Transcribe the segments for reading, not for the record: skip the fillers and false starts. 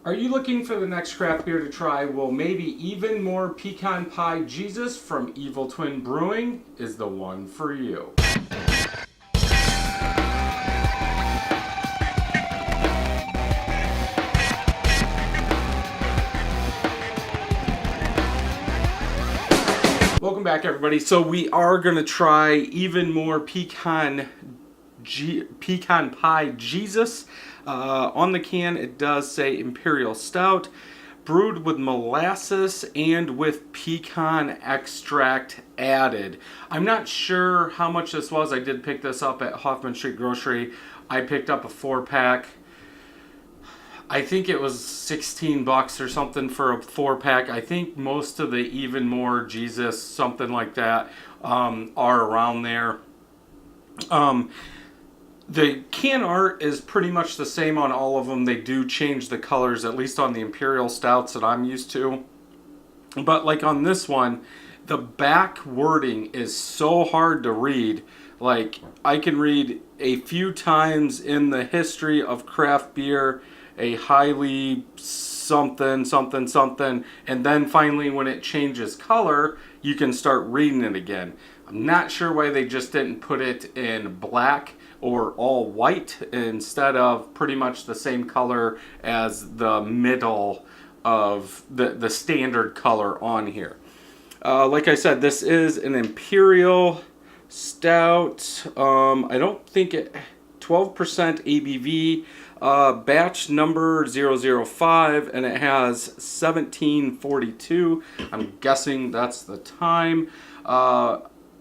Are you looking for the next craft beer to try? Well, maybe even more Pecan Pie Jesus from Evil Twin Brewing is the one for you. Welcome back, everybody. So we are going to try even more Pecan Pie Jesus. On the can, it does say Imperial Stout, brewed with molasses and with pecan extract added. I'm not sure how much this was. I did pick this up at Hoffman Street Grocery. I picked up a 4-pack. I think it was 16 bucks or something for a 4-pack. I think most of the Even More Jesus, something like that, are around there. The can art is pretty much the same on all of them. They do change the colors, at least on the Imperial Stouts that I'm used to. But like on this one, the back wording is so hard to read. Like, I can read a few times in the history of craft beer, a highly something, something, something, and then finally when it changes color, you can start reading it again. I'm not sure why they just didn't put it in black or all white instead of pretty much the same color as the middle of the standard color on here. Like I said, this is an imperial stout. I don't think it 12% ABV. Batch number 005, and it has 1742. I'm guessing that's the time.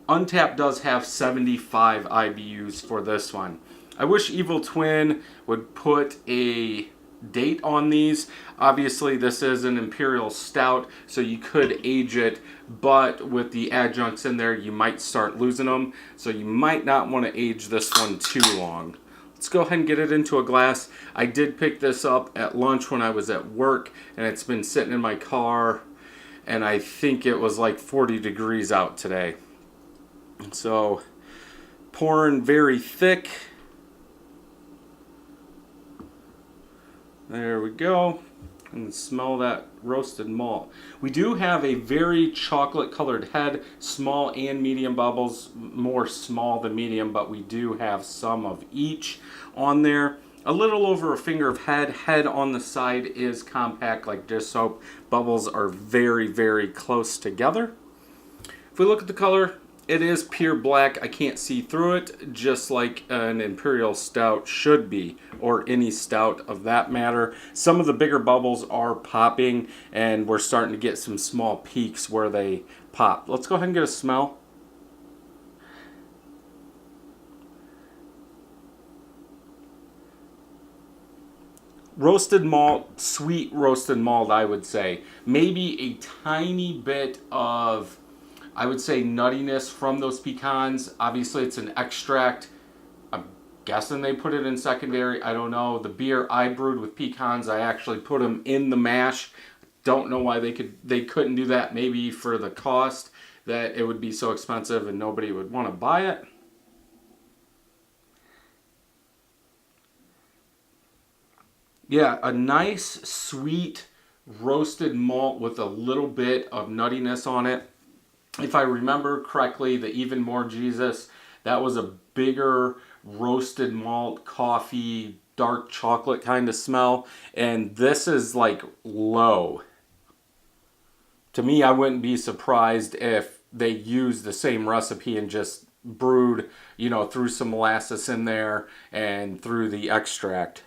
Untappd does have 75 IBUs for this one. I wish Evil Twin would put a date on these. Obviously, this is an imperial stout, so you could age it, but with the adjuncts in there, you might start losing them, so you might not want to age this one too long. Let's go ahead and get it into a glass. I did pick this up at lunch when I was at work, and it's been sitting in my car, and I think it was like 40 degrees out today. So, pouring very thick. There we go. And smell that roasted malt. We do have a very chocolate colored head, small and medium bubbles, more small than medium, but we do have some of each on there. A little over a finger of head on the side is compact like dish soap. Bubbles are very, very close together. If we look at the color, it is pure black. I can't see through it, just like an imperial stout should be, or any stout of that matter. Some of the bigger bubbles are popping, and we're starting to get some small peaks where they pop. Let's go ahead and get a smell. Roasted malt, sweet roasted malt, I would say. Maybe a tiny bit of, I would say, nuttiness from those pecans. Obviously, it's an extract. I'm guessing they put it in secondary. I don't know. The beer I brewed with pecans, I actually put them in the mash. Don't know why they couldn't do that. Maybe for the cost that it would be so expensive and nobody would want to buy it. Yeah, a nice, sweet, roasted malt with a little bit of nuttiness on it. If I remember correctly, the Even More Jesus, that was a bigger roasted malt, coffee, dark chocolate kind of smell. And this is like low. To me, I wouldn't be surprised if they used the same recipe and just brewed, threw some molasses in there and threw the extract.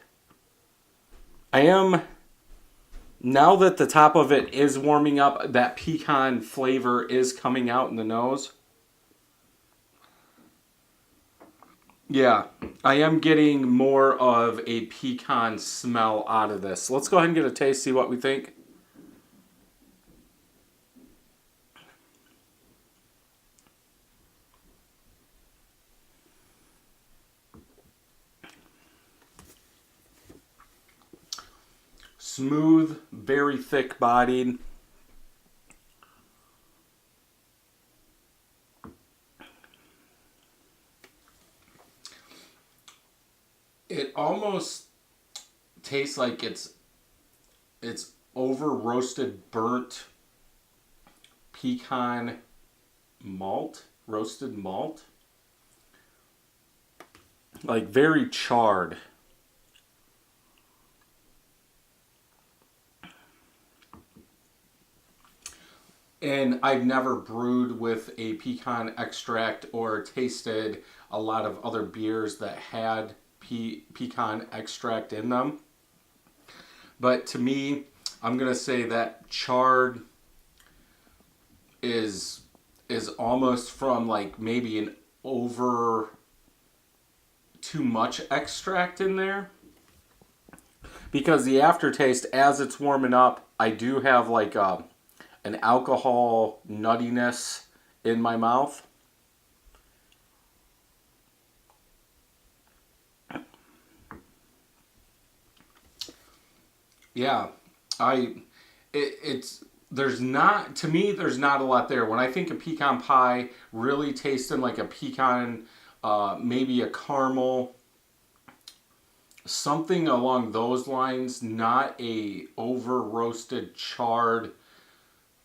Now that the top of it is warming up, that pecan flavor is coming out in the nose. Yeah, I am getting more of a pecan smell out of this. Let's go ahead and get a taste, see what we think. Smooth, very thick bodied. It almost tastes like it's It's over roasted burnt pecan malt, roasted malt. Like very charred. And I've never brewed with a pecan extract or tasted a lot of other beers that had pecan extract in them. But to me, I'm going to say that charred is almost from like maybe an over too much extract in there. Because the aftertaste, as it's warming up, I do have like an alcohol nuttiness in my mouth. Yeah, there's not, to me, there's not a lot there. When I think of pecan pie, really tasting like a pecan, maybe a caramel, something along those lines, not a over roasted, charred,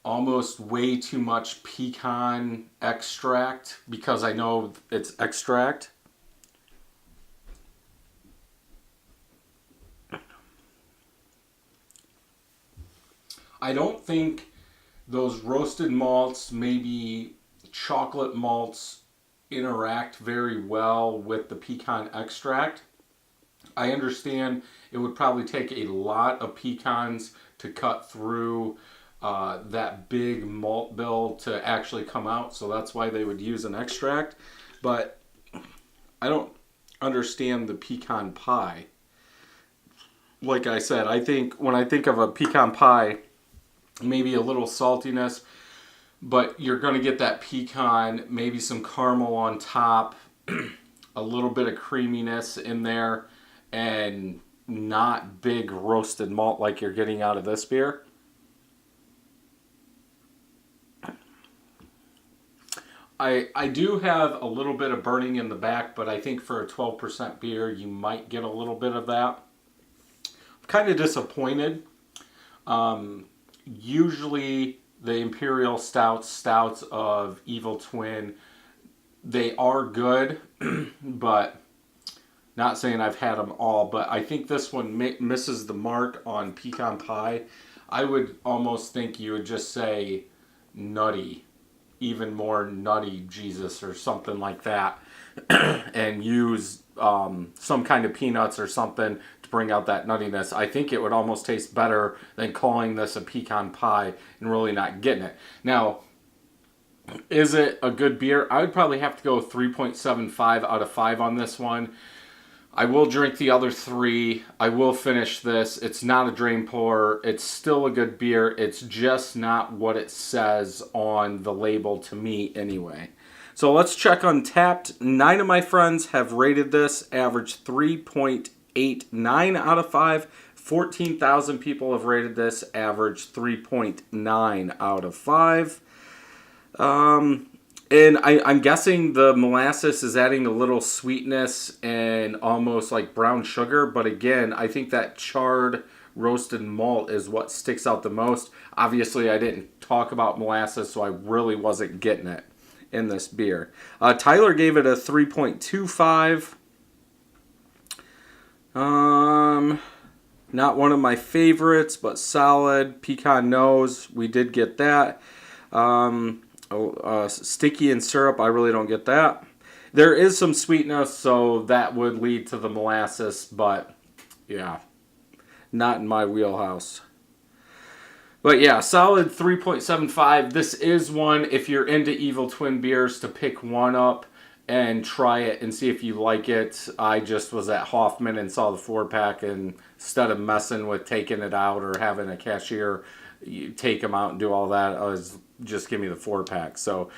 almost way too much pecan extract, because I know it's extract. I don't think those roasted malts, maybe chocolate malts, interact very well with the pecan extract. I understand it would probably take a lot of pecans to cut through that big malt bill to actually come out, so that's why they would use an extract. But I don't understand the pecan pie. Like I said, I think when I think of a pecan pie, maybe a little saltiness, but you're going to get that pecan, maybe some caramel on top, a little bit of creaminess in there, and not big roasted malt like you're getting out of this beer. I do have a little bit of burning in the back, but I think for a 12% beer, you might get a little bit of that. I'm kind of disappointed. Usually the imperial stouts of Evil Twin, they are good, but not saying I've had them all, but I think this one misses the mark on pecan pie. I would almost think you would just say nutty, even more nutty Jesus or something like that, and use some kind of peanuts or something to bring out that nuttiness. I think it would almost taste better than calling this a pecan pie and really not getting it. Now, is it a good beer? I would probably have to go 3.75 out of 5 on this one. I will drink the other 3. I will finish this. It's not a drain pour. It's still a good beer. It's just not what it says on the label to me anyway. So let's check Untappd. 9 of my friends have rated this, average 3.89 out of 5. 14,000 people have rated this, average 3.9 out of 5. And I'm guessing the molasses is adding a little sweetness and almost like brown sugar. But again, I think that charred roasted malt is what sticks out the most. Obviously, I didn't talk about molasses, so I really wasn't getting it in this beer. Tyler gave it a 3.25. Not one of my favorites, but solid. Pecan nose, we did get that. Sticky and syrup, I really don't get that. There is some sweetness, so that would lead to the molasses, but yeah, not in my wheelhouse. But yeah, solid 3.75. This is one, if you're into Evil Twin beers, to pick one up and try it and see if you like it. I just was at Hoffman and saw the 4-pack, and instead of messing with taking it out or having a cashier take them out and do all that, I was just give me the 4-pack. So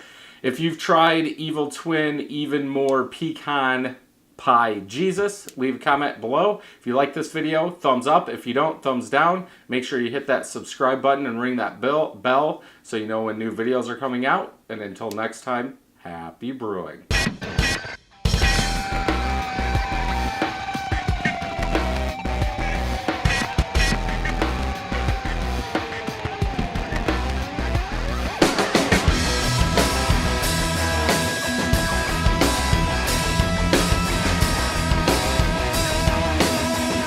if you've tried Evil Twin, even more Pecan Pie Jesus, leave a comment below. If you like this video, thumbs up. If you don't, thumbs down. Make sure you hit that subscribe button and ring that bell so you know when new videos are coming out. And until next time, happy brewing.